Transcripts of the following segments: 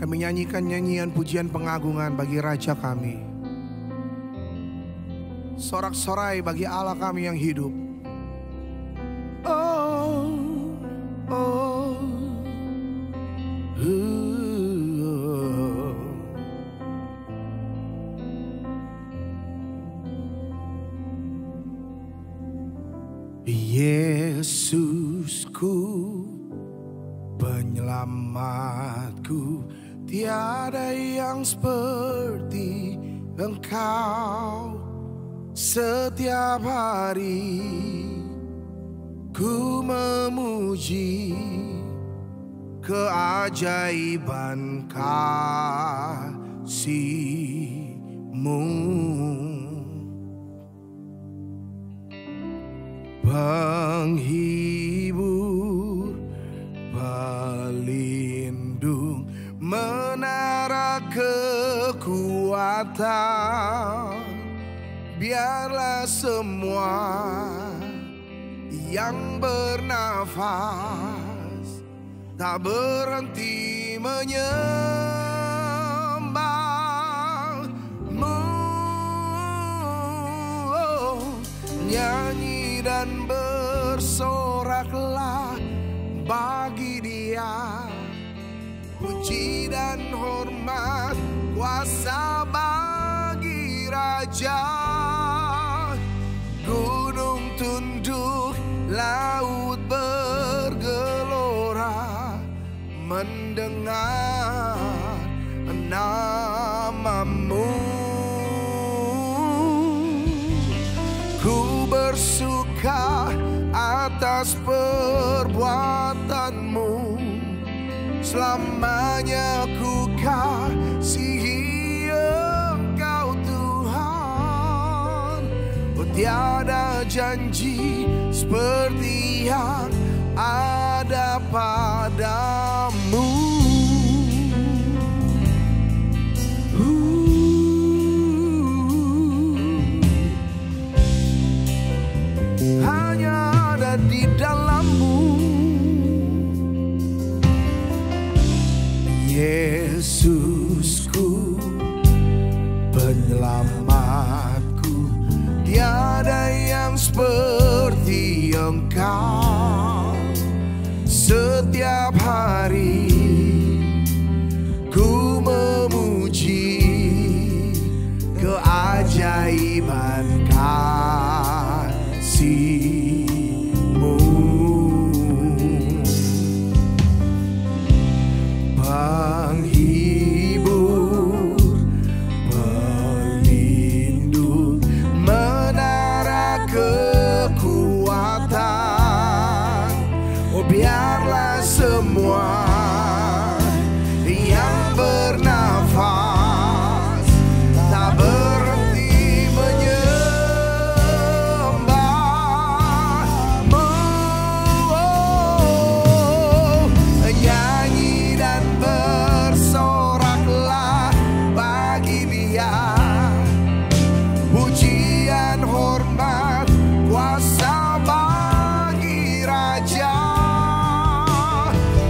Kami nyanyikan nyanyian pujian pengagungan bagi Raja kami. Sorak-sorai bagi Allah kami yang hidup. Oh, oh, Yesusku, penyelamatku, tiada yang seperti Engkau. Setiap hari ku memuji keajaiban kasih-Mu. Penghibur, pelindung, menara kekuatan. Biarlah semua yang bernafas tak berhenti menyembah-Mu. Nyanyi dan bersoraklah bagi Dia, puji dan hormat kuasa bagi Raja. Gunung tunduk, laut bergelora mendengar nama-Mu. Ku bersuka atas perbuatan-Mu, selamanya ku kasihi Engkau Tuhan. Oh, tiada janji seperti yang ada padamu. Hanya ada di dalam-Mu, Yesusku, penyelamatku, tiada yang seperti Engkau. Setiap hari ku memuji keajaiban kasih-Mu. Penghibur, pelindung, menara kekuatan. Oh, biarlah semua yang bernafas tak berhenti menyembah-Mu. Nyanyi dan bersoraklah bagi Dia, pujian hormat kuasa bagi Raja.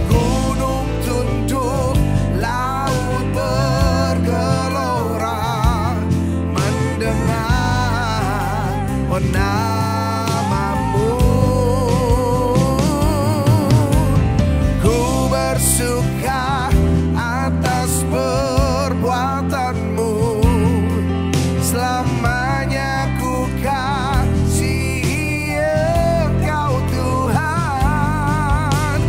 Gunung tunduk, laut bergelora mendengar nama-Mu. Ku bersuka atas perbuatan-Mu, selamanya ku kasihi Engkau Tuhan.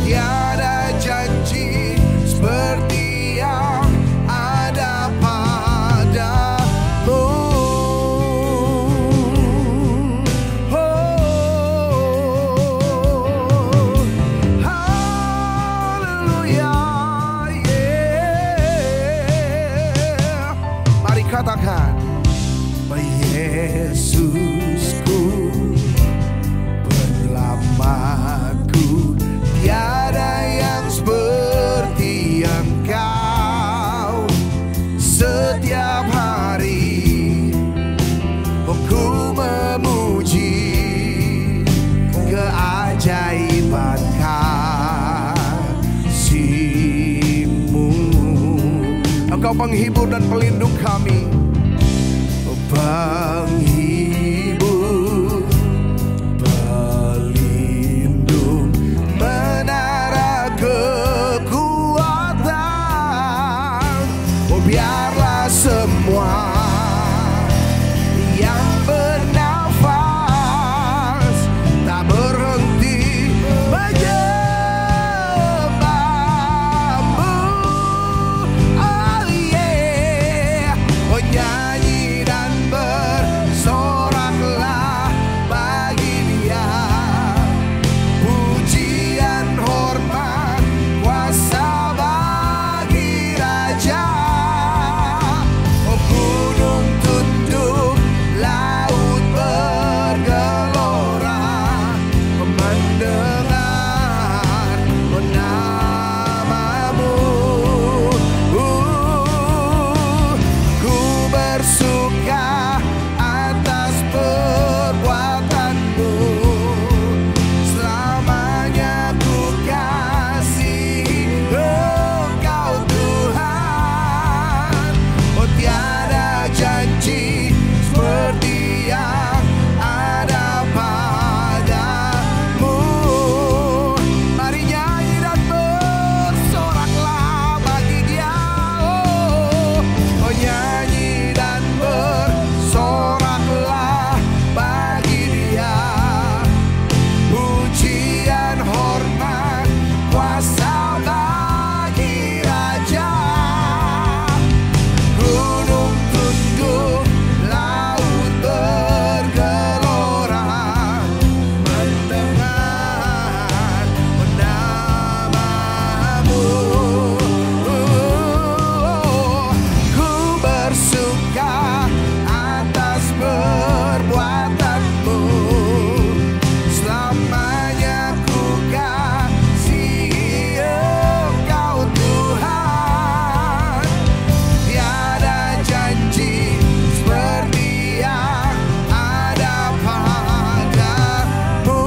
Tiada janji seperti yang ada padamu. Haleluya, yeah. Mari katakan, Yesusku, penyelamatku, tiada yang seperti Engkau. Setiap hari ku memuji keajaiban kasih-Mu. Engkau penghibur dan pelindung kami. Penghibur, pelindung, menara kekuatan. Oh biarlah semua yang bernafas tak berhenti menyembahmu. Oh yeah. Oh nyanyi dan bersoraklah bagi Dia. Pujian, hormat, kuasa bagi Raja. Oh gunung tunduk, laut bergelora, mendengar namamu. Ku bersuka atas perbuatanmu, selamanya ku kasihi Engkau Tuhan. Oh tiada janji seperti yang ada padamu. Mari nyanyi dan bersoraklah bagi Dia. Oh nyanyi dan bersoraklah bagi Dia. Pujian, hormat, kuasa bagi Raja. Gunung tunduk, laut bergelora, mendengar namamu. Ku bersuka atas perbuatanmu, selamanya ku kasihi Engkau Tuhan. Tiada janji seperti yang ada padamu.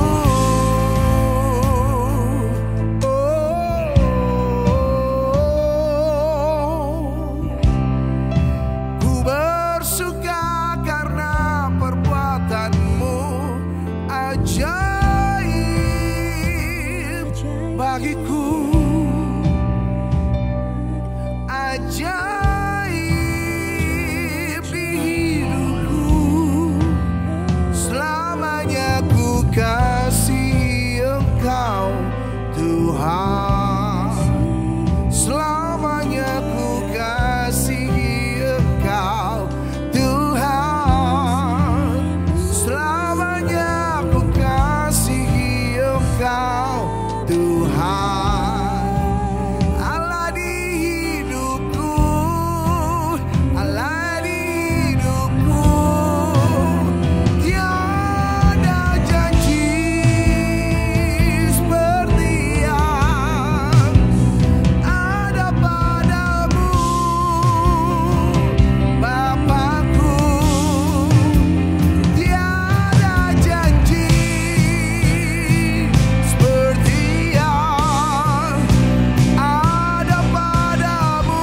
Ku bersuka karena perbuatanmu ajaib bagiku. Ajaib di hidupku, selamanya ku kasihi Engkau Tuhan. Selamanya ku kasihi Engkau Tuhan. Selamanya ku kasihi Engkau Tuhan. Allah di hidupku, Allah di hidupku. Tiada janji seperti yang ada padamu, Bapakku. Tiada janji seperti yang ada padamu.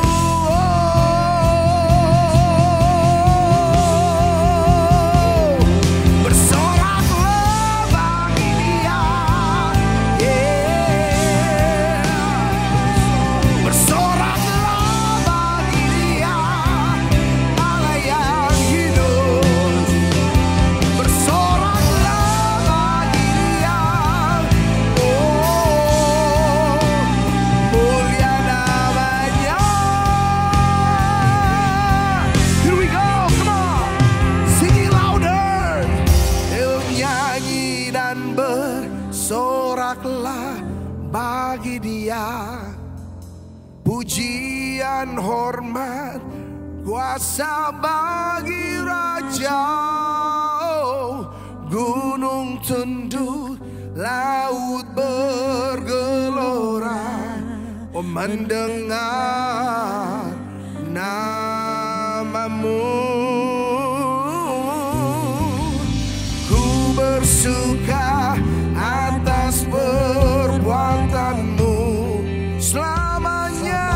Bersoraklah bagi Dia, yeah. Bersoraklah bagi Dia, Allah yang hidup. Bersoraklah bagi Dia, oh mulia namanya. Here we go, come on, sing it louder. Nyanyi dan bersoraklah bagi Dia. Pujian, hormat, kuasa bagi Raja. Gunung tunduk, laut bergelora, oh mendengar namamu. Ku bersuka atas perbuatanmu, selamanya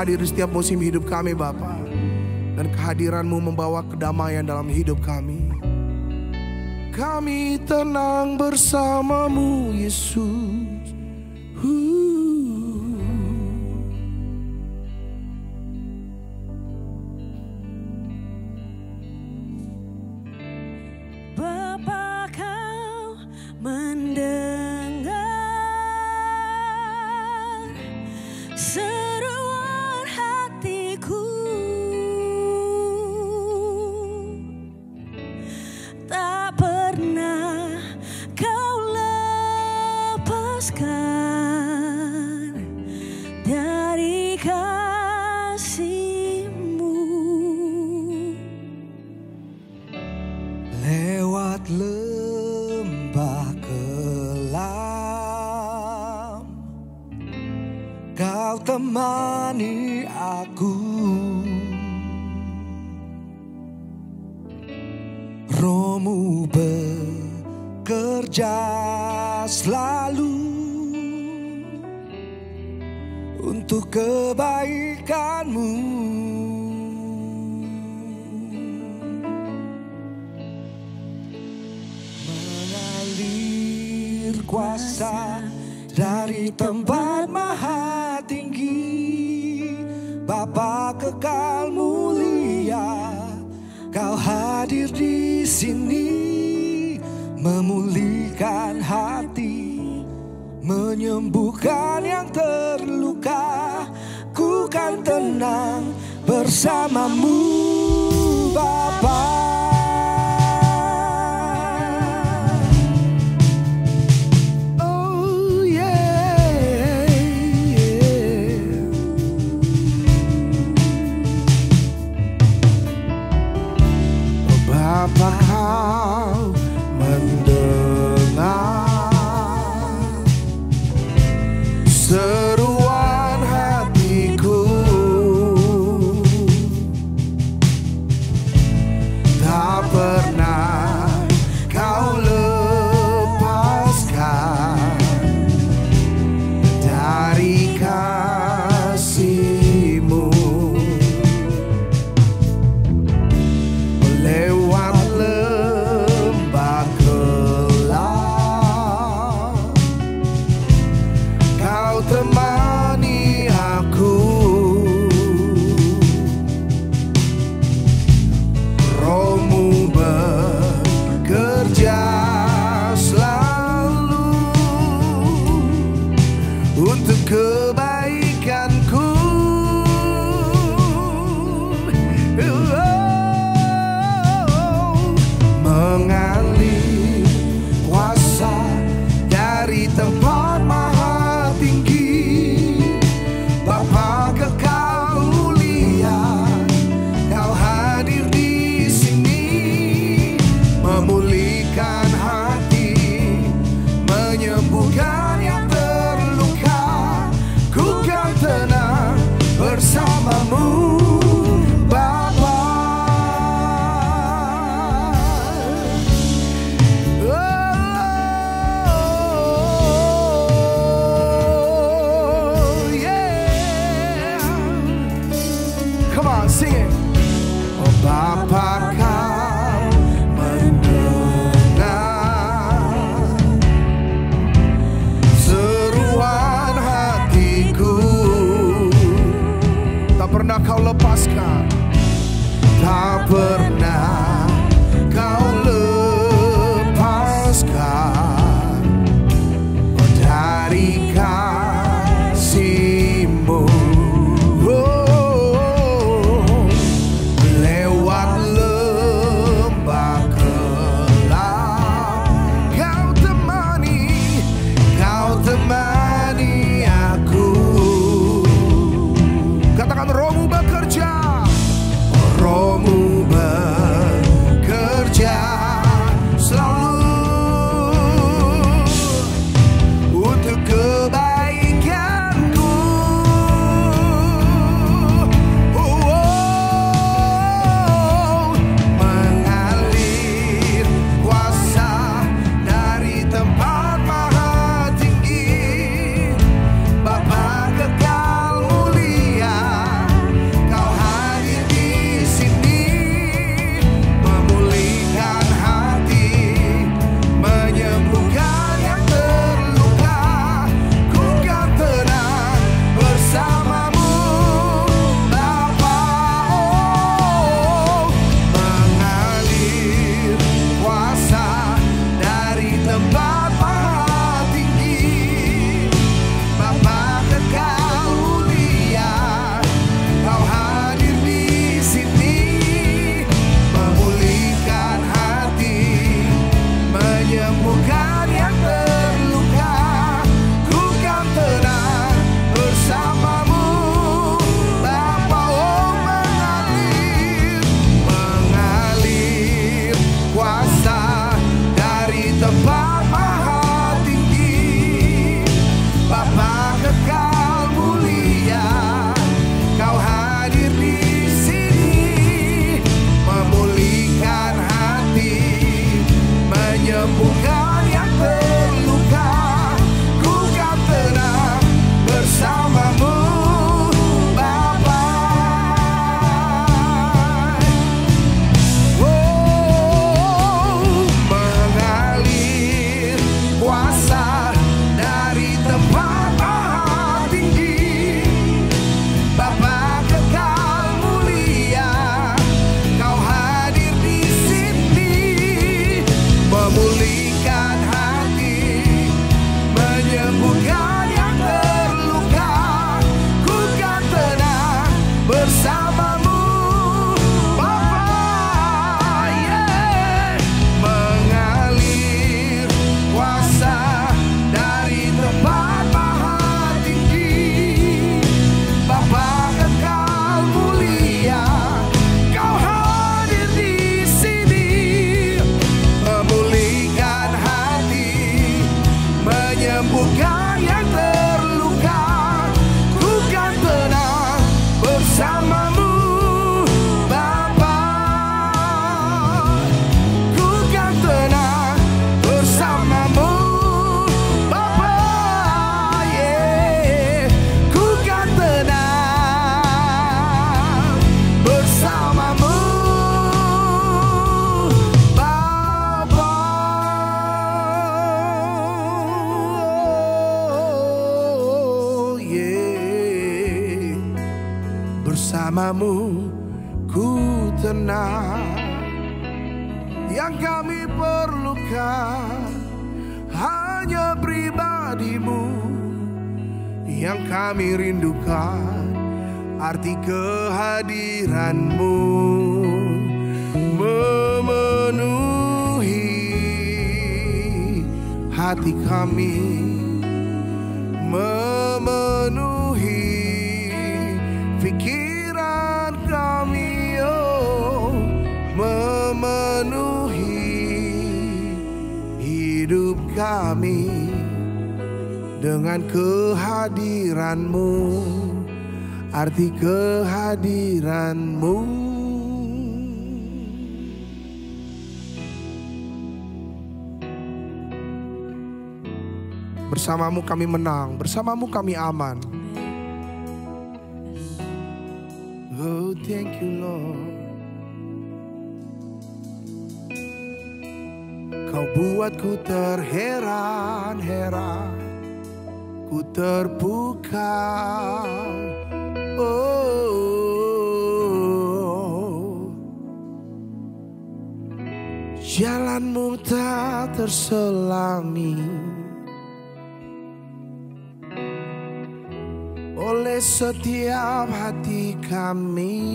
hadir di setiap musim hidup kami Bapa. Dan kehadiran-Mu membawa kedamaian dalam hidup kami. Kami tenang bersama-Mu Yesus. Bapa, Kau mendengar seruan hatiku, tak pernah Kau lepaskan dari kasih-Mu. Lewat lembah kelam, Kau temani aku. Roh-Mu bekerja selalu untuk kebaikan-Mu. Mengalir kuasa dari tempat maha tinggi, Bapa kekal mulia, Kau hadir di sini, memulihkan hati, menyembuhkan yang terluka. Ku kan tenang bersama-Mu Bapa. Oh yeah, yeah. Bapa, Kau mendengar seruan hatiku, tak pernah Kau lepaskan dari kasih-Mu. Lewat lembah kelam, Kau temani aku. Roh-Mu bekerja selalu untuk kebaikanku. Mengalir kuasa dari tempat maha tinggi, Bapa kekal mulia, Kau hadir di sini, memulihkan hati, menyembuhkan yang terluka. Ku kan tenang bersama-Mu Bapa. Oh yeah. Come on, sing it. Oh Bapa, Kau mendengar seruan hatiku, tak pernah Kau lepaskan, tak pernah Kau lepaskan dari kasih-Mu. Oh, lewat lembah kelam, Kau temani aku. Katakan, Roh-Mu bekerja tenang. Yang kami perlukan hanya pribadimu. Yang kami rindukan arti kehadiranmu. Memenuhi hati kami, memenuhi pikiran kami, oh, memenuhi hidup kami dengan kehadiranmu, arti kehadiranmu. Bersamamu kami menang, bersamamu kami aman. Oh, thank you Lord. Kau buatku terheran-heran, ku terpukau. Oh, jalanmu tak terselami oleh setiap hati kami.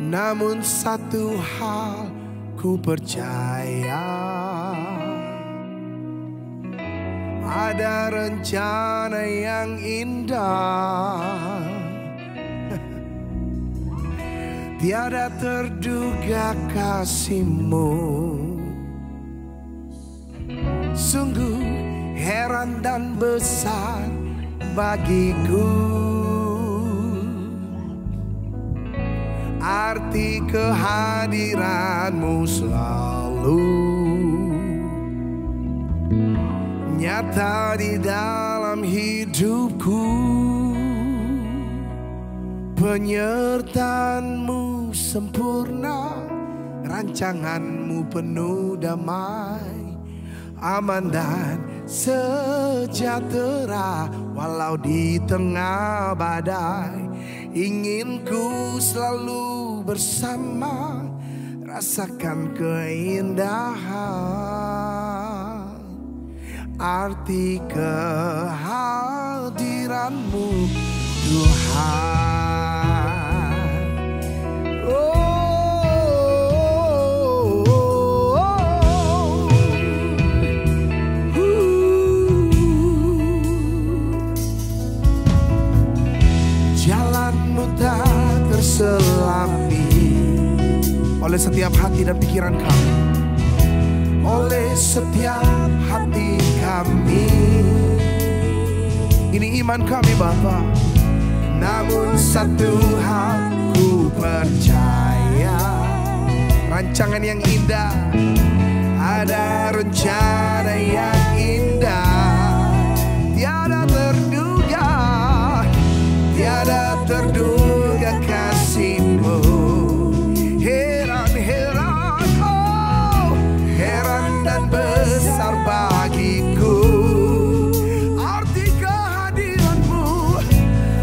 Namun satu hal ku percaya, ada rencana yang indah. Tiada terduga kasih-Mu, sungguh heran dan besar bagiku. Arti kehadiran-Mu selalu nyata di dalam hidupku. Penyertaan-Mu sempurna, rancangan-Mu penuh damai, aman dan sejahtera walau di tengah badai. Ingin ku selalu bersama, rasakan keindahan arti kehadiran-Mu Tuhan. Jalan-Mu tak terselami oleh setiap hati dan pikiran kami, oleh setiap hati kami. Ini iman kami Bapa. Namun satu hal ku percaya, rancangan yang indah, ada rencana yang indah. Tiada terduga, tiada terduga kasih-Mu. Heran-heran, oh, heran dan besar bagiku. Arti kehadiran-Mu,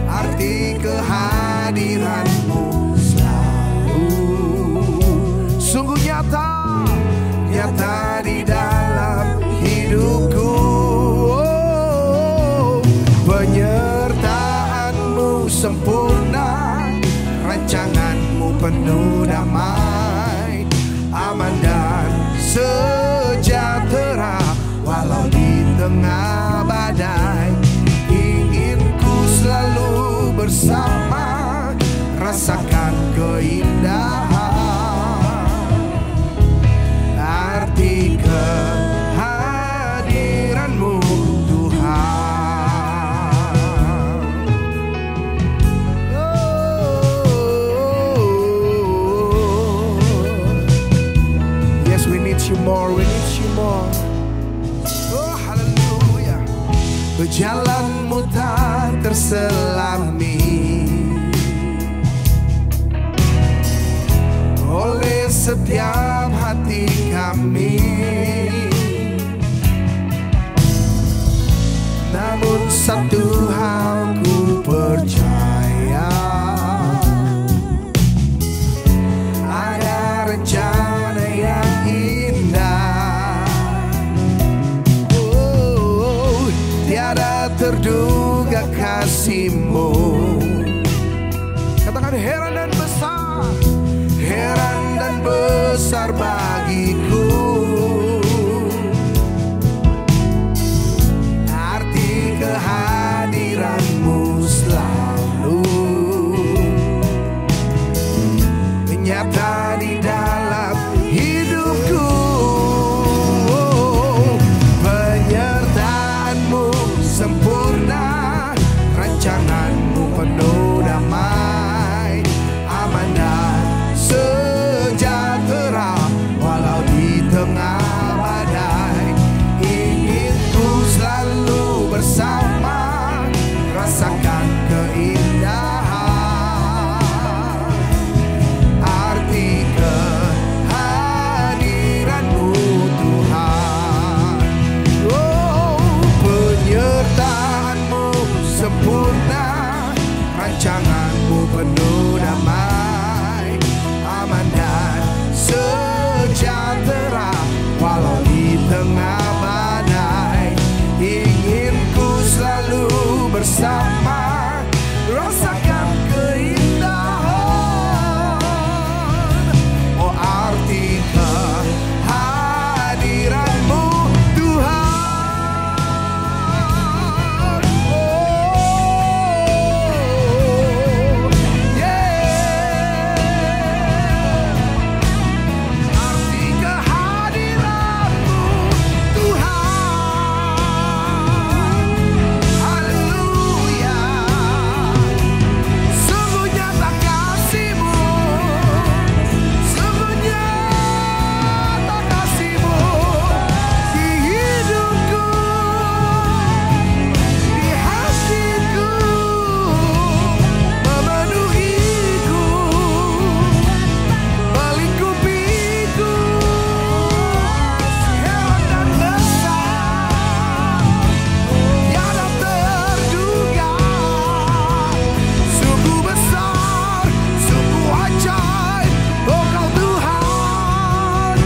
arti kehadiran-Mu selalu sungguh nyata, nyata di dalam hidupku. Oh, penyertaan-Mu sempurna, rancangan-Mu penuh damai, aman dan sejahtera walau di tengah badai. Ingin ku selalu bersama, rasakan keindahan arti kehadiran-Mu Tuhan. Oh, yes, we need You more, we need You more. Oh, haleluya. Jalan-Mu tak terselami oleh setiap hati kami. Namun satu hal ku percaya, heran dan besar bagiku. Arti kehadiranmu selalu nyata di dalam hidupku. Penyertaanmu sempurna, rancanganmu penuh damai, aman dan sejahtera walau di tengah badai. Ingin ku selalu bersama, rasakan keindahan arti kehadiranmu Tuhan. Oh, penyertaanmu sempurna, rancanganmu penuh damai, aman dan sejahtera walau di tengah badai. Ingin ku selalu bersama, rasakan keindahan. Oh, arti kehadiranmu Tuhan. Oh, yeah. Arti kehadiranmu Tuhan. Haleluya. Sungguh nyata kasih-Mu, sungguh nyata kasih-Mu di hidupku, di hatiku, memenuhiku, melingkupiku. Heran dan besar, tiada terduga. Sungguh besar, sungguh ajaib, oh Kau Tuhan.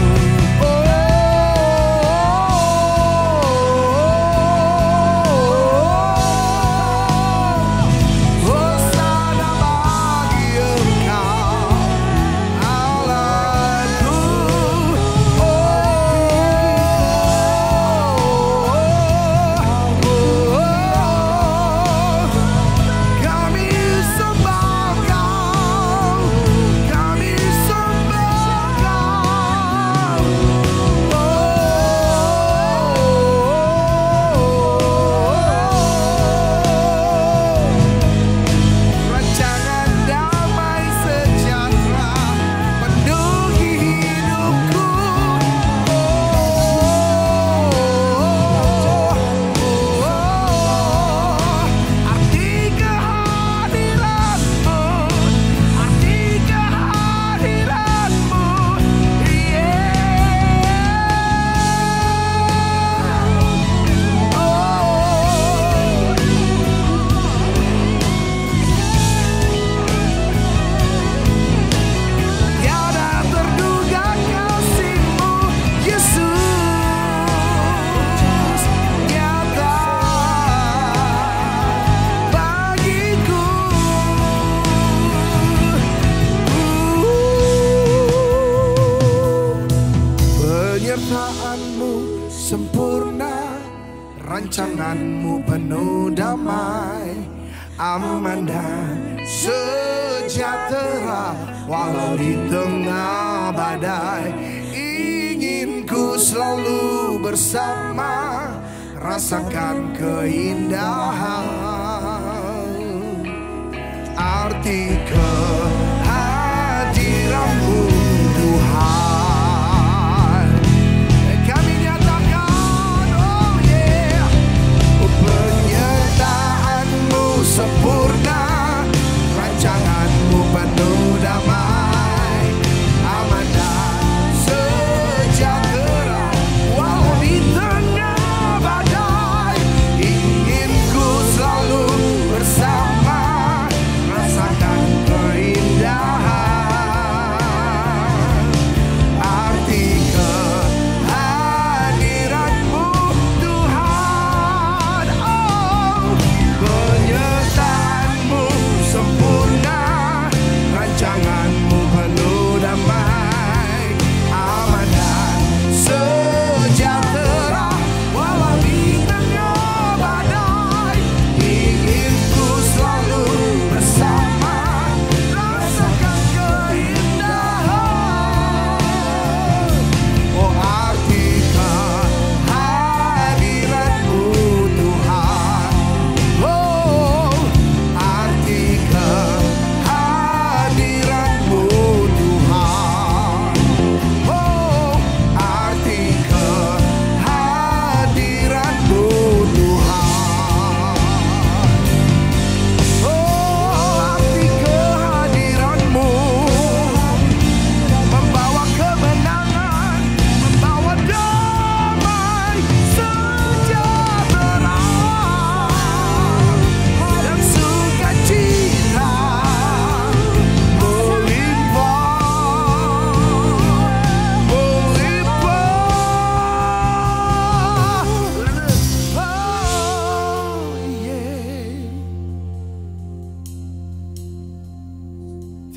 Hosana bagi Engkau, Allahku. Kami sembah Kau, kami sembah Kau. Rancangan damai sejahtera penuhi hidupku. Arti kehadiranmu, arti kehadiranmu, tiada terduga kasih-Mu Yesus, nyata bagiku. Penyertaan-Mu sempurna, rancangan-Mu penuh damai, aman dan sejahtera walau di tengah badai. Ingin ku selalu bersama, rasakan keindahan arti kehadiranmu Tuhan. Kami nyatakan, oh yeah, penyertaan-Mu sempurna, rancangan-Mu penuh damai, aman dan sejahtera walau di tengah badai. Ingin ku selalu bersama, rasakan keindahan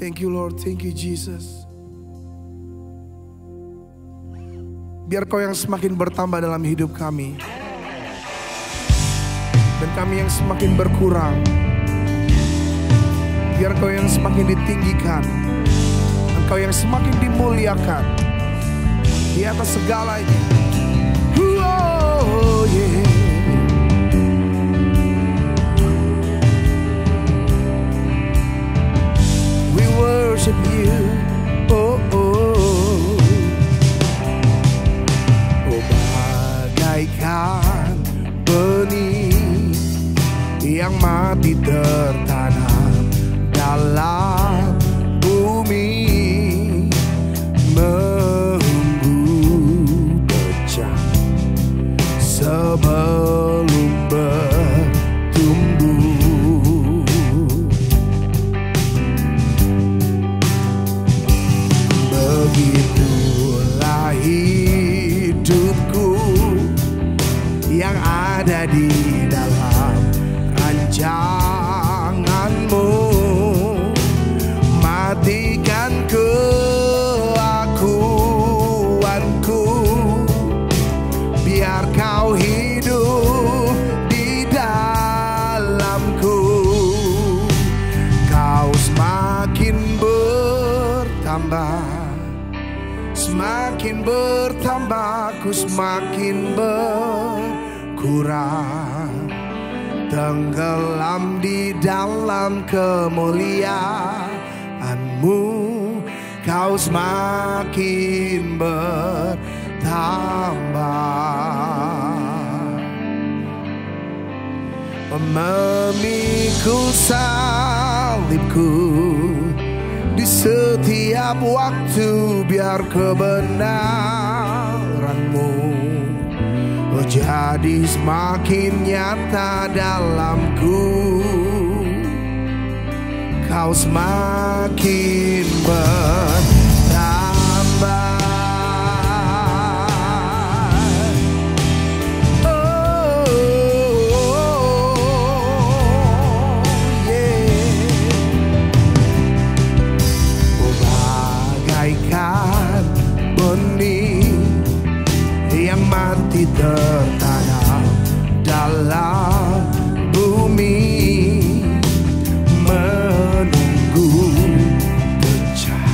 Thank you Lord, thank you Jesus. Biar Kau yang semakin bertambah dalam hidup kami, dan kami yang semakin berkurang. Biar Kau yang semakin ditinggikan, Engkau yang semakin dimuliakan di atas segalanya. Oh, yeah. We worship you. Oh, oh. Oh, bagaikan benih yang mati tertanam dalam bumi, menunggu pecah sebelum bertumbuh. Begitulah hidupku yang ada di dalam rancangan-Mu. Matikan kelakuanku, biar Kau hidup di dalamku. Kau semakin bertambah, semakin bertambah, ku semakin berkurang. Tenggelam di dalam kemuliaan-Mu, Kau semakin bertambah. Memikul salibku di setiap waktu, biar kebenaran-Mu jadi semakin nyata dalamku. Kau semakin bertambah. Oh, yeah. Oh, bagaikan benih yang mati tertanam dalam bumi, menunggu pecah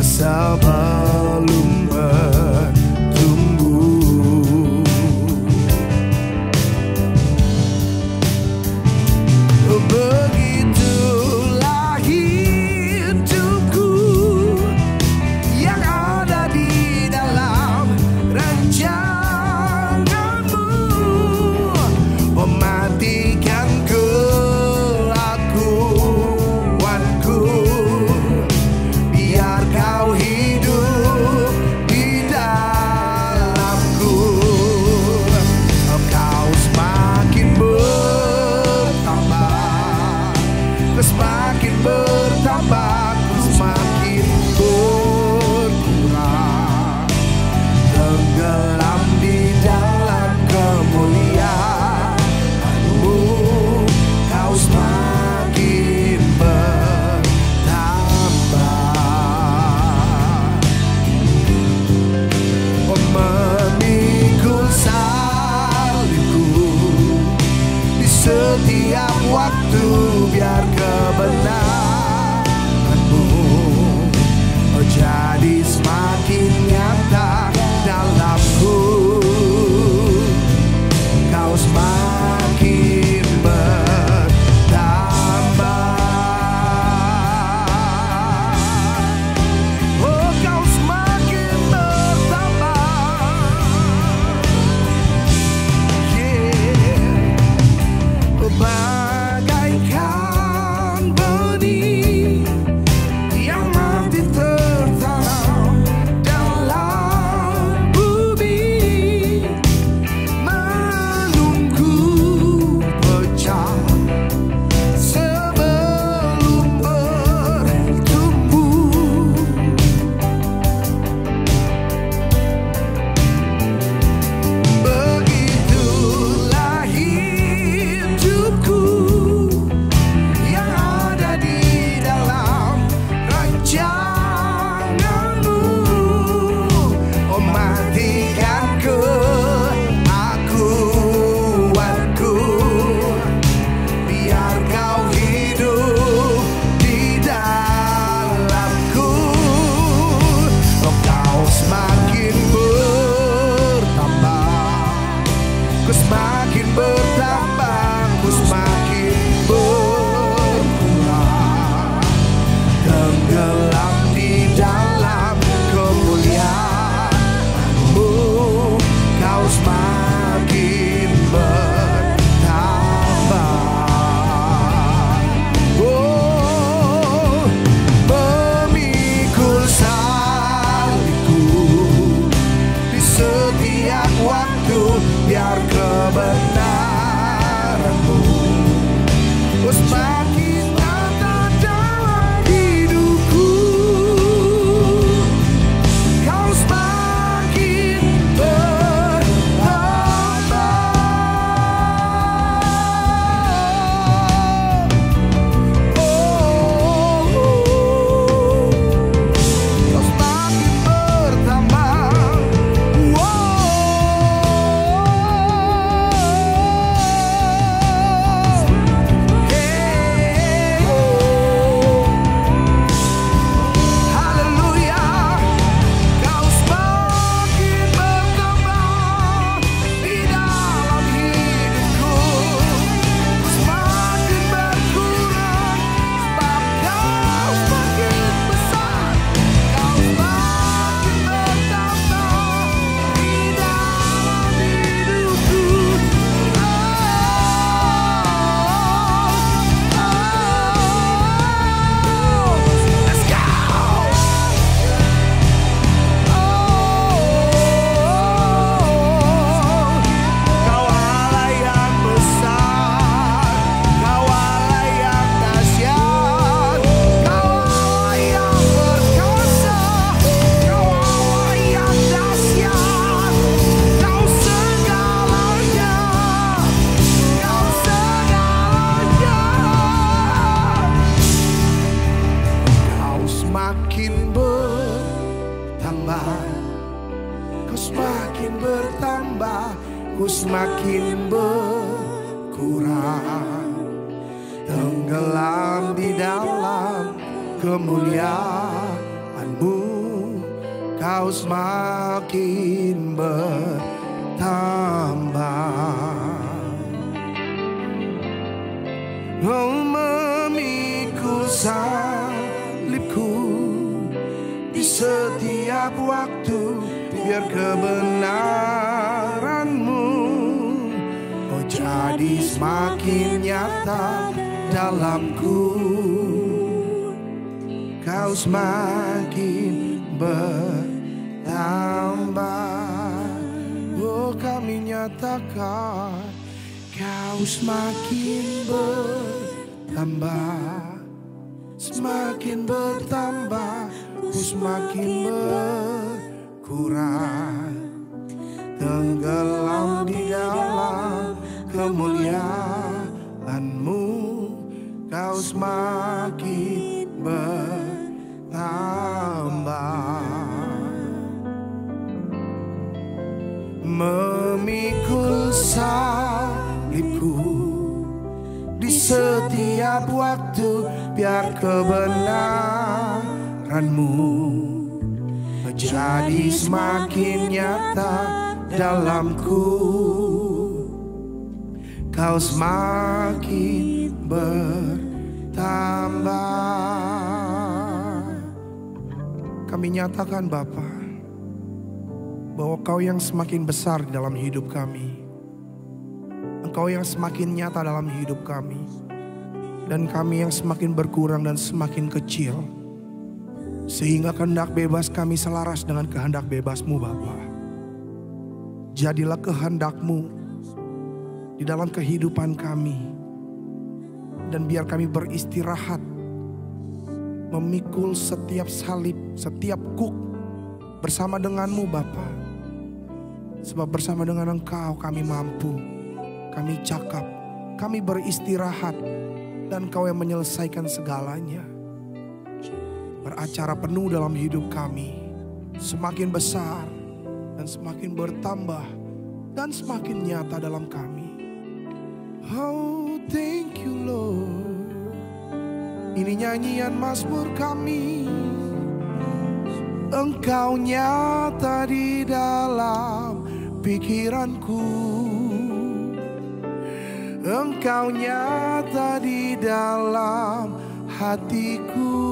sebelum bertumbuh. Begitulah hidupku yang ada di dalam rancangan-Mu. Mematikan kelakuanku, biar Kau hidup di dalamku. Kau semakin bertambah, semakin bertambah, semakin berkurang. Tenggelam di dalam kemuliaan-Mu, Kau semakin bertambah. Memikul salibku di setiap waktu, biar kebenaran-Mu jadi semakin nyata dalamku. Kau semakin bertambah. Oh, Kau semakin bertambah. Yeah. Bagaikan benih yang mati tertanam dalam bumi, menunggu pecah sebelum bertumbuh. Begitulah hidupku yang ada di semakin berkurang, tenggelam di dalam kemuliaan-Mu. Kau semakin bertambah. Oh, memikul salibku di setiap waktu, biar kebenaran-Mu oh jadi semakin nyata dalamku. Kau semakin bertambah. Oh, kami nyatakan Kau semakin bertambah, semakin bertambah, ku semakin berkurang, tenggelam di dalam kemuliaan-Mu. Kau semakin bertambah. Memikul salibku di setiap waktu, biar kebenaran-Mu menjadi semakin nyata dalamku. Kau semakin bertambah. Kami nyatakan Bapa, bahwa Kau yang semakin besar di dalam hidup kami. Engkau yang semakin nyata dalam hidup kami. Dan kami yang semakin berkurang dan semakin kecil. Sehingga kehendak bebas kami selaras dengan kehendak bebas-Mu Bapa. Jadilah kehendak-Mu di dalam kehidupan kami. Dan biar kami beristirahat, memikul setiap salib, setiap kuk bersama dengan-Mu Bapa. Sebab bersama dengan Engkau kami mampu, kami cakap, kami beristirahat, dan Kau yang menyelesaikan segalanya. Beracara penuh dalam hidup kami, semakin besar dan semakin bertambah dan semakin nyata dalam kami. Oh, thank you Lord. Ini nyanyian mazmur kami. Engkau nyata di dalam pikiranku, Engkau nyata di dalam hatiku.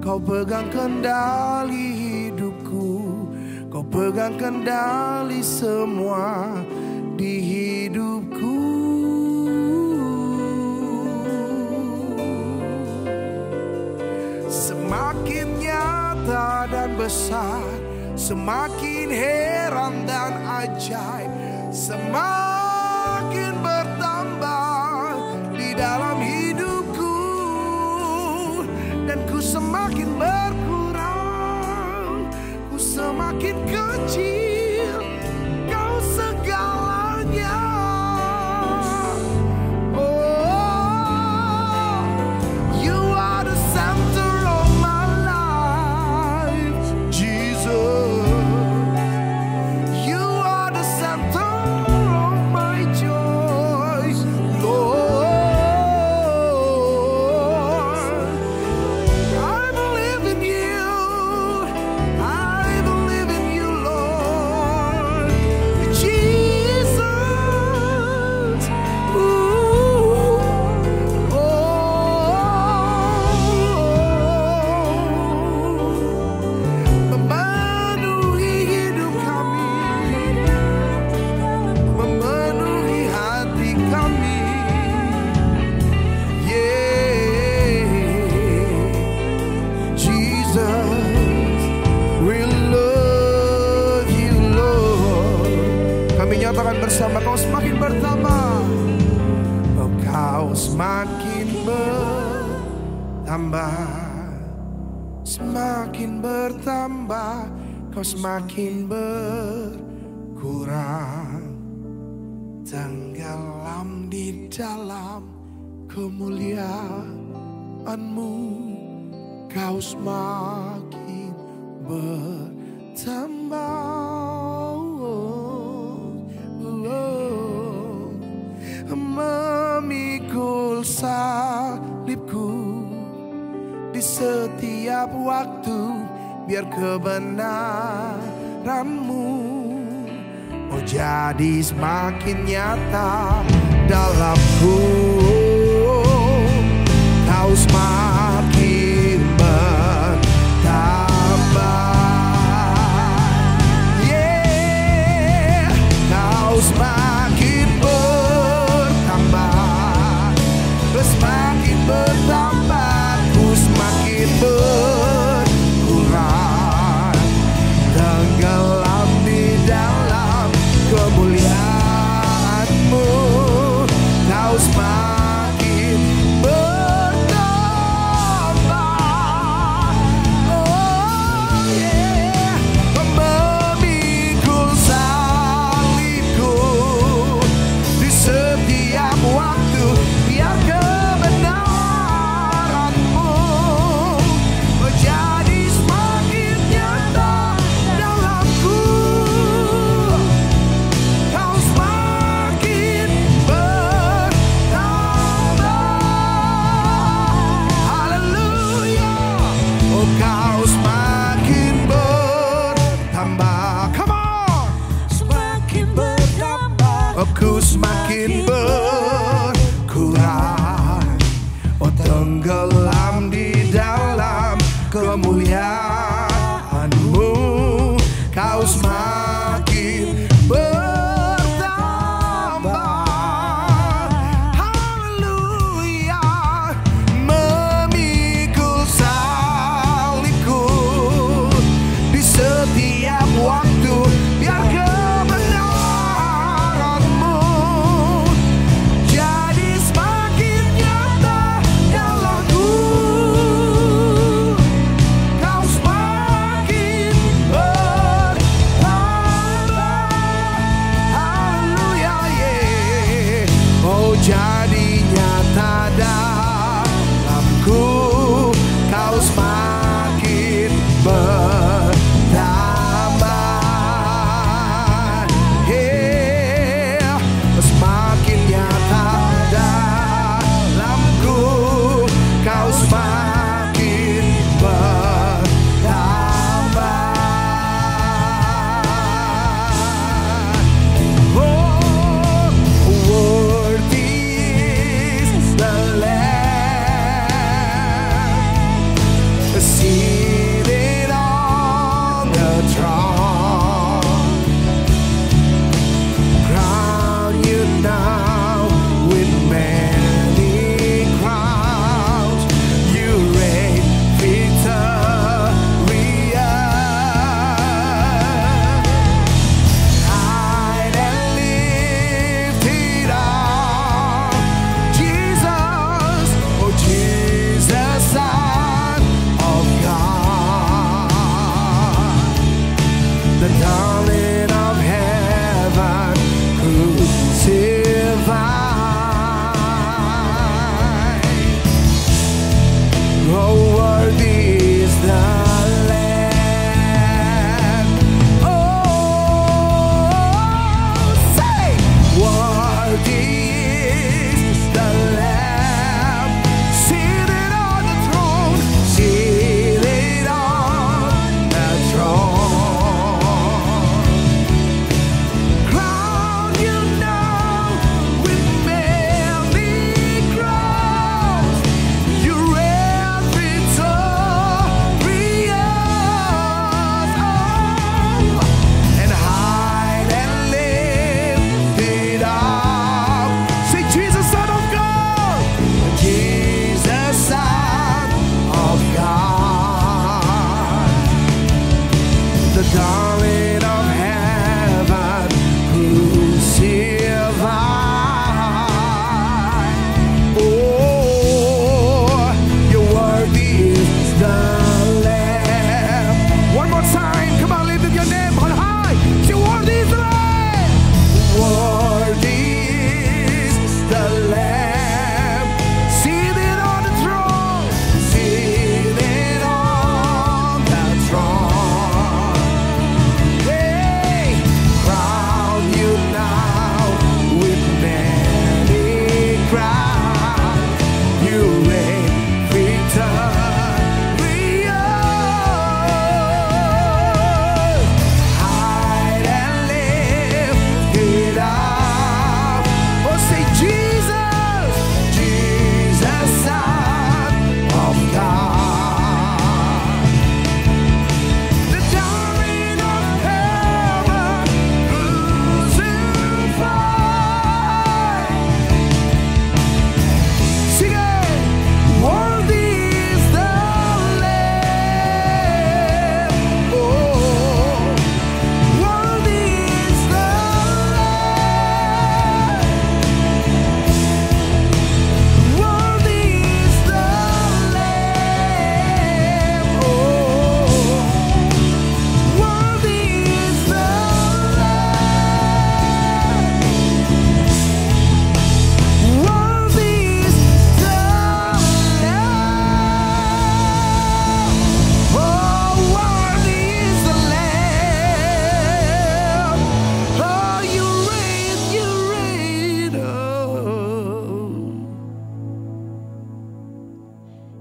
Kau pegang kendali hidupku, Kau pegang kendali semua di hidupku. Semakin nyata dan besar, semakin heran dan ajaib, semakin bertambah di dalam hidupku. Dan ku semakin berkurang, ku semakin kecil, Kau segalanya. Oh, You are the center of my life, Jesus. You are the center of my joy, Lord. I believe in You, I believe in You, Lord. Jesus. Memenuhi hidup kami, memenuhi hati kami. Yeah, Jesus, we love You, Lord. Kami nyatakan bersama, Kau semakin bertambah, oh, Kau semakin bertambah, semakin bertambah, Kau semakin berkurang, tenggelam di dalam kemuliaan-Mu. Kau semakin bertambah. salibku di setiap waktu, biar kebenaran-Mu jadi semakin nyata dalamku. Kau semakin bertambah, Kau semakin bertambah, semakin bertambah, ku semakin berkurang, tenggelam di dalam kemuliaan-Mu. Kau semakin bertambah, oh yeah, memikul salibku di setiap waktu, biar kebenaran-Mu menjadi semakin nyata dalamku. Kau semakin bertambah, haleluya. Oh, Kau semakin bertambah, come on. Semakin bertambah, Aku semakin berkurang, oh tenggelam di dalam kemuliaan-Mu. Kau semakin bertambah, haleluya. Memikul salibku di setiap waktu, biar kebenaran-Mu jadi semakin nyata dalamku.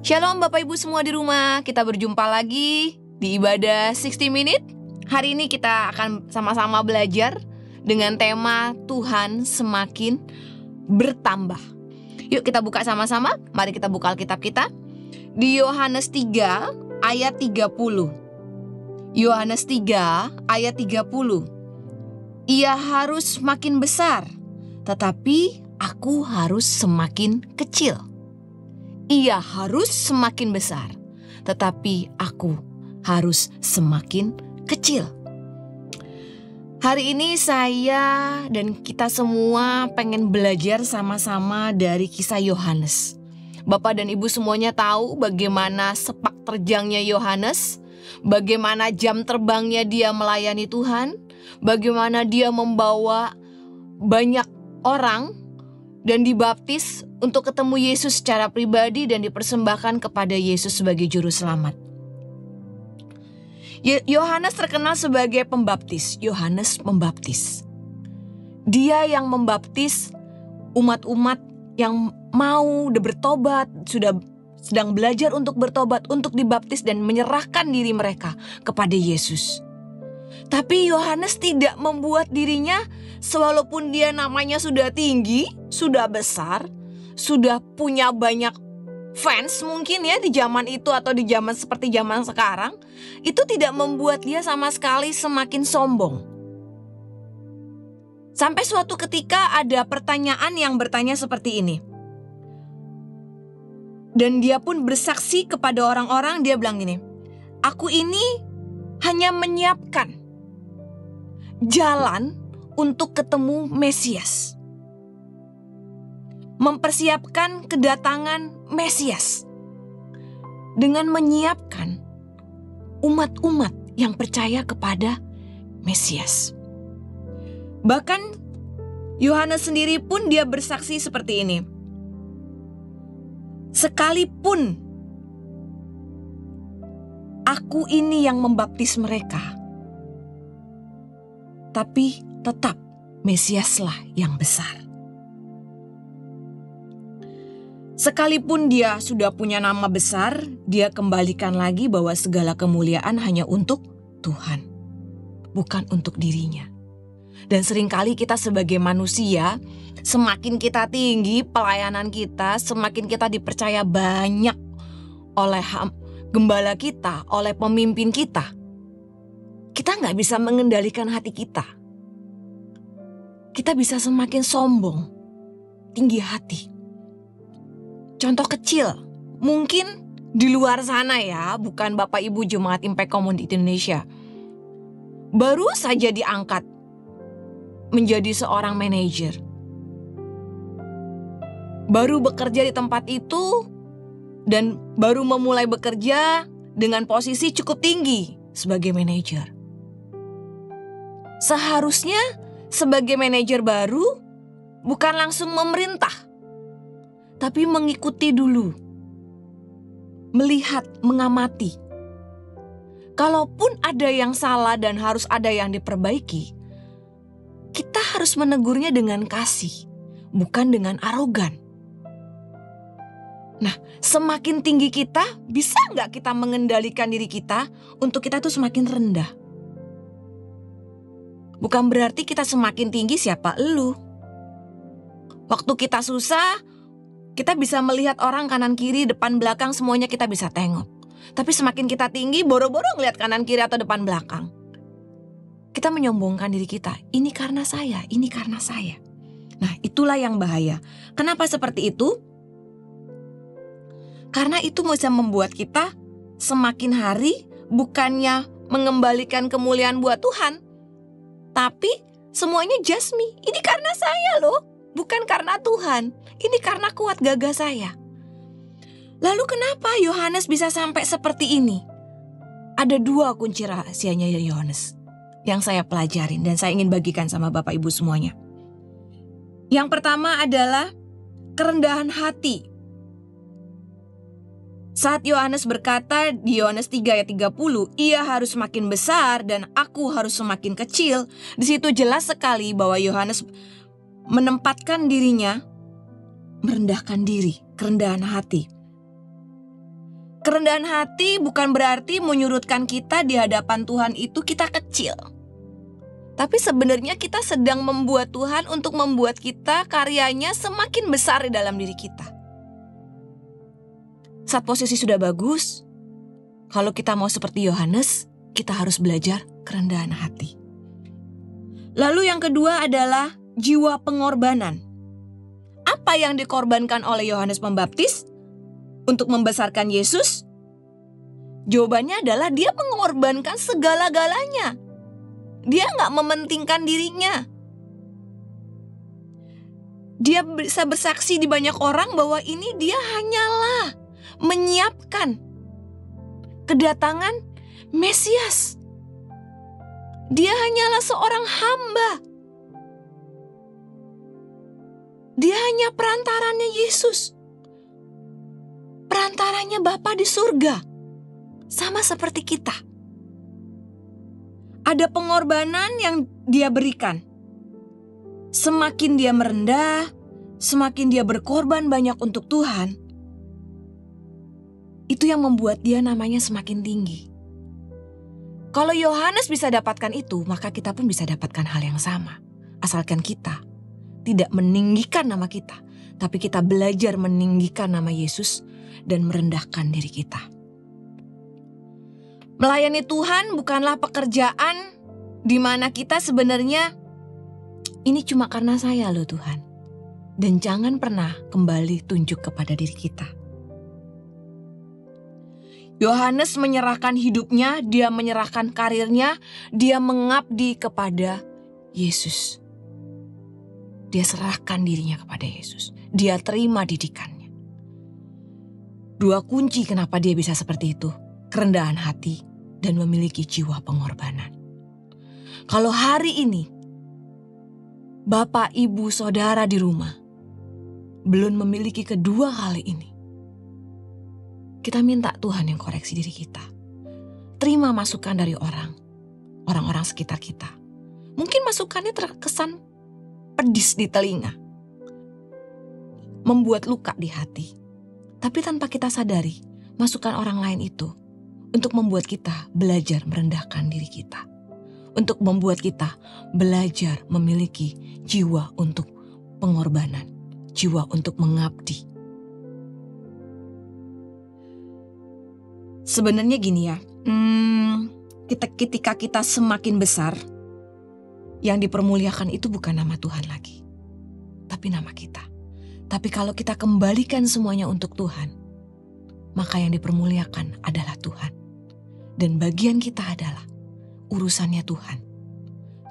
Shalom Bapak Ibu semua di rumah. Kita berjumpa lagi di ibadah 60 Minute. Hari ini kita akan sama-sama belajar dengan tema Tuhan semakin bertambah. Yuk kita buka sama-sama. Mari kita buka Alkitab kita di Yohanes 3 ayat 30. Yohanes 3 ayat 30. Ia harus makin besar, tetapi aku harus semakin kecil. Ia harus semakin besar, tetapi aku harus semakin kecil. Hari ini saya dan kita semua pengen belajar sama-sama dari kisah Yohanes. Bapak dan Ibu semuanya tahu bagaimana sepak terjangnya Yohanes, bagaimana jam terbangnya dia melayani Tuhan, bagaimana dia membawa banyak orang dan dibaptis untuk ketemu Yesus secara pribadi dan dipersembahkan kepada Yesus sebagai juru selamat. Yohanes terkenal sebagai pembaptis. Yohanes membaptis. Dia yang membaptis umat-umat yang mau bertobat, sedang belajar untuk bertobat, untuk dibaptis dan menyerahkan diri mereka kepada Yesus. Tapi Yohanes tidak membuat dirinya, walaupun dia namanya sudah tinggi, sudah besar, sudah punya banyak fans mungkin ya di zaman itu atau di zaman seperti zaman sekarang, itu tidak membuat dia sama sekali semakin sombong. Sampai suatu ketika ada pertanyaan yang bertanya seperti ini. Dan dia pun bersaksi kepada orang-orang, dia bilang gini, aku ini hanya menyiapkan jalan untuk ketemu Mesias. Mempersiapkan kedatangan Mesias. Dengan menyiapkan umat-umat yang percaya kepada Mesias. Bahkan Yohanes sendiri pun dia bersaksi seperti ini. Sekalipun aku ini yang membaptis mereka, tapi tetap Mesiaslah yang besar. Sekalipun dia sudah punya nama besar, dia kembalikan lagi bahwa segala kemuliaan hanya untuk Tuhan, bukan untuk dirinya. Dan seringkali kita sebagai manusia, semakin kita tinggi pelayanan kita, semakin kita dipercaya banyak oleh gembala kita, oleh pemimpin kita. Kita gak bisa mengendalikan hati kita. Kita bisa semakin sombong, tinggi hati. Contoh kecil, mungkin di luar sana ya, bukan Bapak Ibu Jemaat Impact Community Indonesia. Baru saja diangkat menjadi seorang manajer. Baru bekerja di tempat itu dan baru memulai bekerja dengan posisi cukup tinggi sebagai manajer. Seharusnya sebagai manajer baru bukan langsung memerintah, tapi mengikuti dulu. Melihat, mengamati. Kalaupun ada yang salah dan harus ada yang diperbaiki, kita harus menegurnya dengan kasih, bukan dengan arogan. Nah, semakin tinggi kita, bisa nggak kita mengendalikan diri kita untuk kita tuh semakin rendah? Bukan berarti kita semakin tinggi siapa elu. Waktu kita susah, kita bisa melihat orang kanan kiri, depan belakang, semuanya kita bisa tengok. Tapi semakin kita tinggi, boro-boro ngelihat kanan kiri atau depan belakang. Kita menyombongkan diri kita, ini karena saya, ini karena saya. Nah, itulah yang bahaya. Kenapa seperti itu? Karena itu bisa membuat kita semakin hari bukannya mengembalikan kemuliaan buat Tuhan, tapi semuanya just me. Ini karena saya loh, bukan karena Tuhan. Ini karena kuat gagah saya. Lalu kenapa Yohanes bisa sampai seperti ini? Ada dua kunci rahasianya Yohanes yang saya pelajarin dan saya ingin bagikan sama Bapak Ibu semuanya. Yang pertama adalah kerendahan hati. Saat Yohanes berkata di Yohanes 3 ayat 30, ia harus semakin besar dan aku harus semakin kecil. Di situ jelas sekali bahwa Yohanes menempatkan dirinya, merendahkan diri, kerendahan hati. Kerendahan hati bukan berarti menyurutkan kita di hadapan Tuhan itu kita kecil. Tapi sebenarnya kita sedang membuat Tuhan untuk membuat kita karyanya semakin besar di dalam diri kita. Saat posisi sudah bagus, kalau kita mau seperti Yohanes, kita harus belajar kerendahan hati. Lalu yang kedua adalah jiwa pengorbanan. Apa yang dikorbankan oleh Yohanes Pembaptis untuk membesarkan Yesus? Jawabannya adalah dia mengorbankan segala-galanya. Dia gak mementingkan dirinya. Dia bisa bersaksi di banyak orang bahwa ini dia hanyalah menyiapkan kedatangan Mesias. Dia hanyalah seorang hamba. Dia hanya perantaranya Yesus. Perantaranya Bapa di surga. Sama seperti kita. Ada pengorbanan yang dia berikan. Semakin dia merendah, semakin dia berkorban banyak untuk Tuhan, itu yang membuat dia namanya semakin tinggi. Kalau Yohanes bisa dapatkan itu, maka kita pun bisa dapatkan hal yang sama. Asalkan kita tidak meninggikan nama kita, tapi kita belajar meninggikan nama Yesus dan merendahkan diri kita. Melayani Tuhan bukanlah pekerjaan di mana kita sebenarnya ini cuma karena saya loh Tuhan. Dan jangan pernah kembali tunjuk kepada diri kita. Yohanes menyerahkan hidupnya, dia menyerahkan karirnya, dia mengabdi kepada Yesus. Dia serahkan dirinya kepada Yesus. Dia terima didikannya. Dua kunci kenapa dia bisa seperti itu. Kerendahan hati dan memiliki jiwa pengorbanan. Kalau hari ini Bapak, Ibu, Saudara di rumah belum memiliki kedua hal ini, kita minta Tuhan yang koreksi diri kita. Terima masukan dari orang-orang sekitar kita. Mungkin masukannya terkesan pedis di telinga, membuat luka di hati. Tapi tanpa kita sadari, masukan orang lain itu untuk membuat kita belajar merendahkan diri kita. Untuk membuat kita belajar memiliki jiwa untuk pengorbanan, jiwa untuk mengabdi. Sebenarnya gini ya, ketika kita semakin besar, yang dipermuliakan itu bukan nama Tuhan lagi, tapi nama kita. Tapi kalau kita kembalikan semuanya untuk Tuhan, maka yang dipermuliakan adalah Tuhan. Dan bagian kita adalah urusannya Tuhan.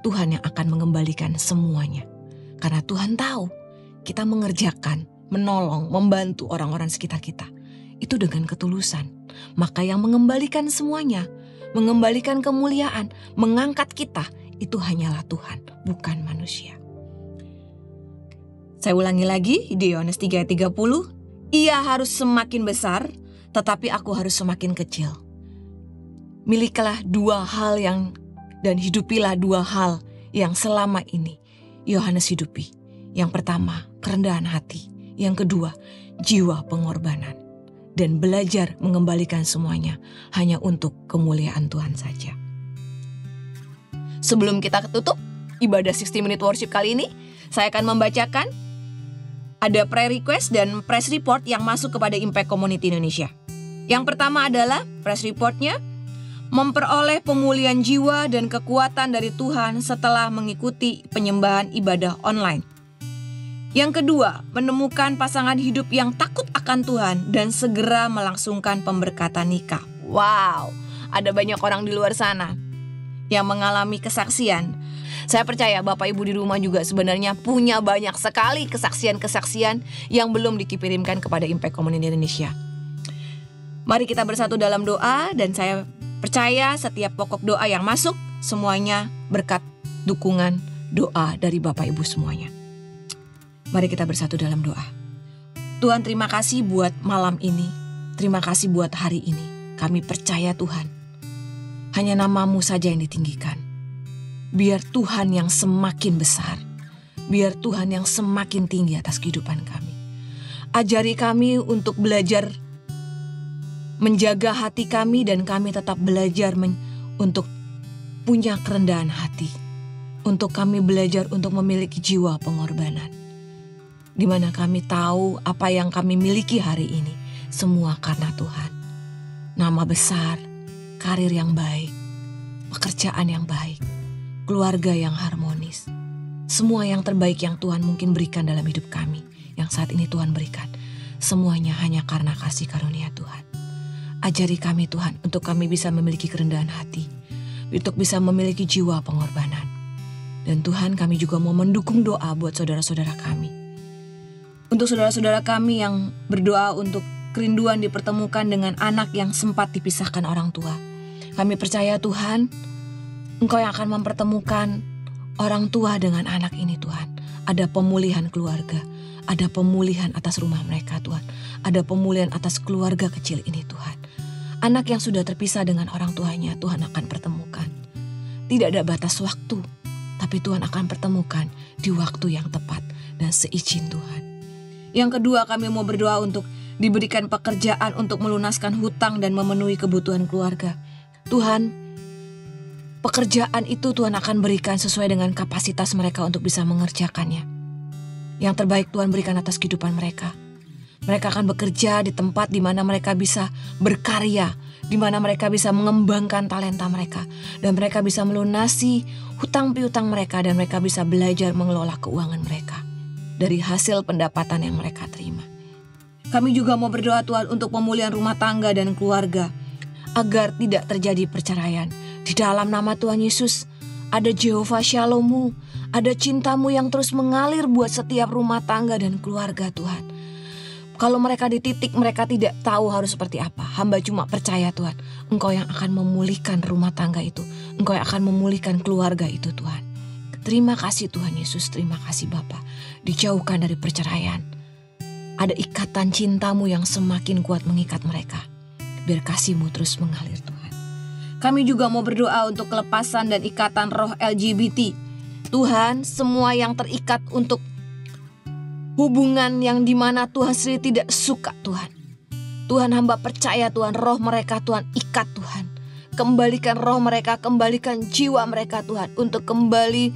Tuhan yang akan mengembalikan semuanya. Karena Tuhan tahu kita mengerjakan, menolong, membantu orang-orang sekitar kita. Itu dengan ketulusan. Maka yang mengembalikan semuanya, mengembalikan kemuliaan, mengangkat kita, itu hanyalah Tuhan, bukan manusia. Saya ulangi lagi di Yohanes 3:30. Ia harus semakin besar, tetapi aku harus semakin kecil. Milikilah dua hal dan hidupilah dua hal yang selama ini Yohanes hidupi. Yang pertama, kerendahan hati. Yang kedua, jiwa pengorbanan. Dan belajar mengembalikan semuanya hanya untuk kemuliaan Tuhan saja. Sebelum kita tutup ibadah 60 Minute Worship kali ini, saya akan membacakan ada prayer request dan press report yang masuk kepada Impact Community Indonesia. Yang pertama adalah press reportnya, memperoleh pemulihan jiwa dan kekuatan dari Tuhan setelah mengikuti penyembahan ibadah online. Yang kedua, menemukan pasangan hidup yang takut akan Tuhan dan segera melangsungkan pemberkatan nikah. Wow, ada banyak orang di luar sana yang mengalami kesaksian. Saya percaya Bapak Ibu di rumah juga sebenarnya punya banyak sekali kesaksian-kesaksian yang belum dikirimkan kepada Impact Community Indonesia. Mari kita bersatu dalam doa dan saya percaya setiap pokok doa yang masuk semuanya berkat dukungan doa dari Bapak Ibu semuanya. Mari kita bersatu dalam doa. Tuhan, terima kasih buat malam ini. Terima kasih buat hari ini. Kami percaya Tuhan, hanya nama-Mu saja yang ditinggikan. Biar Tuhan yang semakin besar. Biar Tuhan yang semakin tinggi atas kehidupan kami. Ajari kami untuk belajar menjaga hati kami dan kami tetap belajar untuk punya kerendahan hati. Untuk kami belajar untuk memiliki jiwa pengorbanan. Di mana kami tahu apa yang kami miliki hari ini semua karena Tuhan. Nama besar, karir yang baik, pekerjaan yang baik, keluarga yang harmonis. Semua yang terbaik yang Tuhan mungkin berikan dalam hidup kami, yang saat ini Tuhan berikan. Semuanya hanya karena kasih karunia Tuhan. Ajari kami Tuhan untuk kami bisa memiliki kerendahan hati, untuk bisa memiliki jiwa pengorbanan. Dan Tuhan, kami juga mau mendukung doa buat saudara-saudara kami. Untuk saudara-saudara kami yang berdoa untuk kerinduan dipertemukan dengan anak yang sempat dipisahkan orang tua. Kami percaya Tuhan, Engkau yang akan mempertemukan orang tua dengan anak ini Tuhan. Ada pemulihan keluarga, ada pemulihan atas rumah mereka Tuhan. Ada pemulihan atas keluarga kecil ini Tuhan. Anak yang sudah terpisah dengan orang tuanya Tuhan akan pertemukan. Tidak ada batas waktu. Tapi Tuhan akan pertemukan di waktu yang tepat dan seizin Tuhan. Yang kedua, kami mau berdoa untuk diberikan pekerjaan untuk melunaskan hutang dan memenuhi kebutuhan keluarga. Tuhan, pekerjaan itu Tuhan akan berikan sesuai dengan kapasitas mereka untuk bisa mengerjakannya. Yang terbaik Tuhan berikan atas kehidupan mereka. Mereka akan bekerja di tempat di mana mereka bisa berkarya, di mana mereka bisa mengembangkan talenta mereka, dan mereka bisa melunasi hutang piutang mereka, dan mereka bisa belajar mengelola keuangan mereka dari hasil pendapatan yang mereka terima. Kami juga mau berdoa Tuhan untuk pemulihan rumah tangga dan keluarga, agar tidak terjadi perceraian. Di dalam nama Tuhan Yesus, ada Jehovah Shalom-Mu, ada cinta-Mu yang terus mengalir buat setiap rumah tangga dan keluarga Tuhan. Kalau mereka di titik mereka tidak tahu harus seperti apa, hamba cuma percaya Tuhan, Engkau yang akan memulihkan rumah tangga itu. Engkau yang akan memulihkan keluarga itu Tuhan. Terima kasih Tuhan Yesus, terima kasih Bapa. Dijauhkan dari perceraian. Ada ikatan cinta-Mu yang semakin kuat mengikat mereka. Biar kasih-Mu terus mengalir Tuhan. Kami juga mau berdoa untuk kelepasan dan ikatan roh LGBT. Tuhan, semua yang terikat untuk hubungan yang dimana Tuhan sendiri tidak suka Tuhan. Tuhan, hamba percaya Tuhan, roh mereka Tuhan ikat Tuhan. Kembalikan roh mereka, kembalikan jiwa mereka Tuhan. Untuk kembali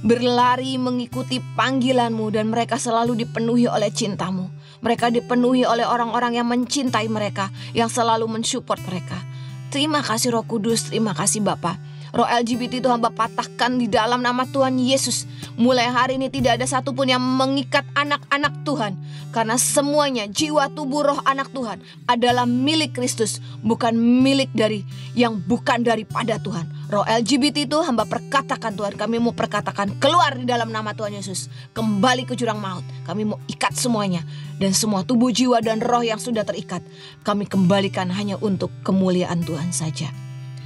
berlari mengikuti panggilan-Mu. Dan mereka selalu dipenuhi oleh cinta-Mu. Mereka dipenuhi oleh orang-orang yang mencintai mereka, yang selalu mensupport mereka. Terima kasih Roh Kudus, terima kasih Bapa. Roh LGBT itu hamba patahkan di dalam nama Tuhan Yesus. Mulai hari ini tidak ada satupun yang mengikat anak-anak Tuhan. Karena semuanya jiwa tubuh roh anak Tuhan adalah milik Kristus. Bukan milik dari yang bukan daripada Tuhan. Roh LGBT itu hamba perkatakan Tuhan. Kami mau perkatakan keluar di dalam nama Tuhan Yesus. Kembali ke jurang maut. Kami mau ikat semuanya. Dan semua tubuh jiwa dan roh yang sudah terikat. Kami kembalikan hanya untuk kemuliaan Tuhan saja.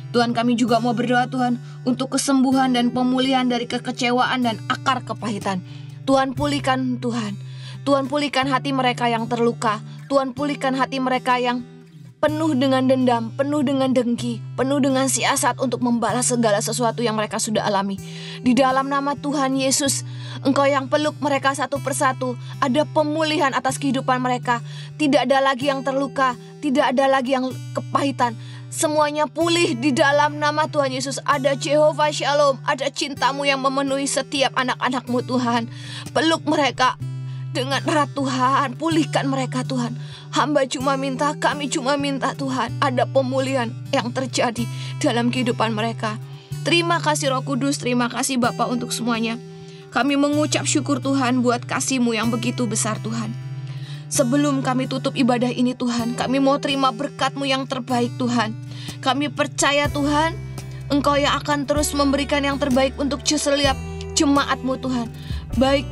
Tuhan, kami juga mau berdoa Tuhan untuk kesembuhan dan pemulihan dari kekecewaan dan akar kepahitan. Tuhan pulihkan Tuhan. Tuhan pulihkan hati mereka yang terluka. Tuhan pulihkan hati mereka yang penuh dengan dendam, penuh dengan dengki, penuh dengan siasat untuk membalas segala sesuatu yang mereka sudah alami. Di dalam nama Tuhan Yesus, Engkau yang peluk mereka satu persatu. Ada pemulihan atas kehidupan mereka. Tidak ada lagi yang terluka, tidak ada lagi yang kepahitan. Semuanya pulih di dalam nama Tuhan Yesus. Ada Jehovah Shalom, ada cinta-Mu yang memenuhi setiap anak-anak-Mu Tuhan. Peluk mereka dengan erat Tuhan, pulihkan mereka Tuhan. Hamba cuma minta, kami cuma minta Tuhan, ada pemulihan yang terjadi dalam kehidupan mereka. Terima kasih Roh Kudus, terima kasih Bapa untuk semuanya. Kami mengucap syukur Tuhan buat kasih-Mu yang begitu besar Tuhan. Sebelum kami tutup ibadah ini Tuhan, kami mau terima berkat-Mu yang terbaik Tuhan. Kami percaya Tuhan, Engkau yang akan terus memberikan yang terbaik untuk setiap jemaat-Mu Tuhan. Baik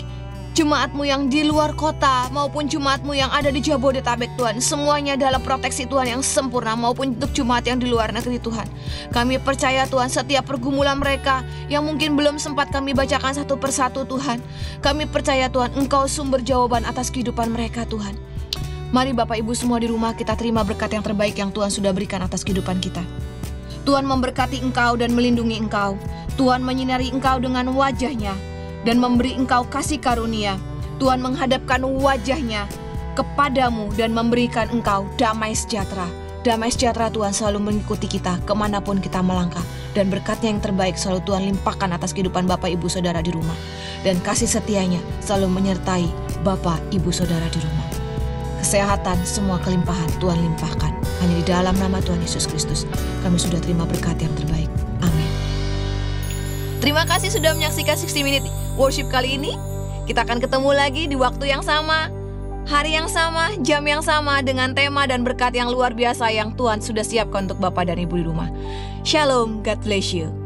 jemaat-Mu yang di luar kota maupun jemaat-Mu yang ada di Jabodetabek Tuhan. Semuanya dalam proteksi Tuhan yang sempurna, maupun untuk jemaat yang di luar negeri Tuhan. Kami percaya Tuhan, setiap pergumulan mereka yang mungkin belum sempat kami bacakan satu persatu Tuhan. Kami percaya Tuhan, Engkau sumber jawaban atas kehidupan mereka Tuhan. Mari Bapak Ibu semua di rumah, kita terima berkat yang terbaik yang Tuhan sudah berikan atas kehidupan kita. Tuhan memberkati engkau dan melindungi engkau. Tuhan menyinari engkau dengan wajah-Nya dan memberi engkau kasih karunia. Tuhan menghadapkan wajah-Nya kepadamu dan memberikan engkau damai sejahtera. Damai sejahtera Tuhan selalu mengikuti kita kemanapun kita melangkah. Dan berkat-Nya yang terbaik selalu Tuhan limpahkan atas kehidupan Bapak Ibu Saudara di rumah. Dan kasih setia-Nya selalu menyertai Bapak Ibu Saudara di rumah. Kesehatan, semua kelimpahan Tuhan limpahkan. Hanya di dalam nama Tuhan Yesus Kristus kami sudah terima berkat yang terbaik. Amin. Terima kasih sudah menyaksikan 60 Minute Worship kali ini. Kita akan ketemu lagi di waktu yang sama, hari yang sama, jam yang sama, dengan tema dan berkat yang luar biasa yang Tuhan sudah siapkan untuk Bapak dan Ibu di rumah. Shalom, God bless you.